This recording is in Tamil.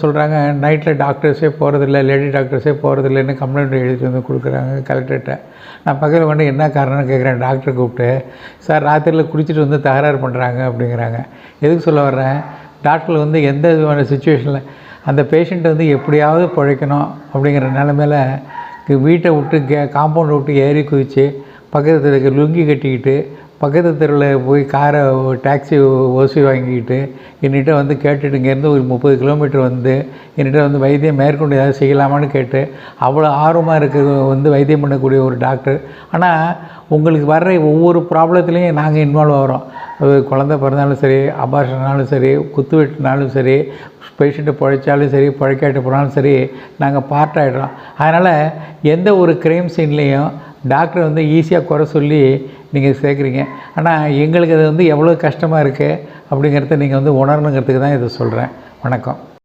சொல்கிறாங்க நைட்டில் டாக்டர்ஸே போகிறதில்ல, லேடி டாக்டர்ஸே போகிறதில்லன்னு கம்ப்ளைண்ட் எழுதிட்டு வந்து கொடுக்குறாங்க கலெக்டர்கிட்ட. நான் பக்கத்தில் கொண்டு என்ன காரணம்னு கேட்குறேன் டாக்டரை கூப்பிட்டு. சார் ராத்திரியில் குடிச்சிட்டு வந்து தகராறு பண்ணுறாங்க அப்படிங்கிறாங்க. எதுக்கு சொல்ல வர்றேன், டாக்டர் வந்து எந்த விதமான சுச்சுவேஷனில் அந்த பேஷண்ட்டை வந்து எப்படியாவது பிழைக்கணும் அப்படிங்கிற நிலமையில வீட்டை விட்டு காம்பவுண்டை விட்டு ஏறி குதித்து பக்கத்தில் இருக்க லுங்கி கட்டிக்கிட்டு பக்கத்து தெருவில் போய் காரை டாக்ஸி ஓசி வாங்கிக்கிட்டு என்கிட்ட வந்து கேட்டுட்டு இங்கேருந்து ஒரு 30 கிலோமீட்டர் வந்து என்கிட்ட வந்து வைத்தியம் மேற்கொண்டு ஏதாவது செய்யலாமான்னு கேட்டு அவ்வளோ ஆர்வமாக இருக்குது வந்து வைத்தியம் பண்ணக்கூடிய ஒரு டாக்டர். ஆனால் உங்களுக்கு வர்ற ஒவ்வொரு ப்ராப்ளத்துலேயும் நாங்கள் இன்வால்வ் ஆகிறோம். குழந்த பிறந்தாலும் சரி, அபார்ஷனாலும் சரி, குத்து வெட்டினாலும் சரி, பேஷண்ட்டை பிழைச்சாலும் சரி, பிழைக்காட்டு போனாலும் சரி, நாங்கள் பார்ட் ஆகிடுறோம். அதனால் எந்த ஒரு க்ரைம் சீன்லேயும் டாக்டரை வந்து ஈஸியாக குறை சொல்லி நீங்கள் சேர்க்குறீங்க. ஆனால் எங்களுக்கு அது வந்து எவ்வளோ கஷ்டமாக இருக்குது அப்படிங்கிறத நீங்கள் வந்து உணரணுங்கிறதுக்கு தான் இதை சொல்கிறேன். வணக்கம்.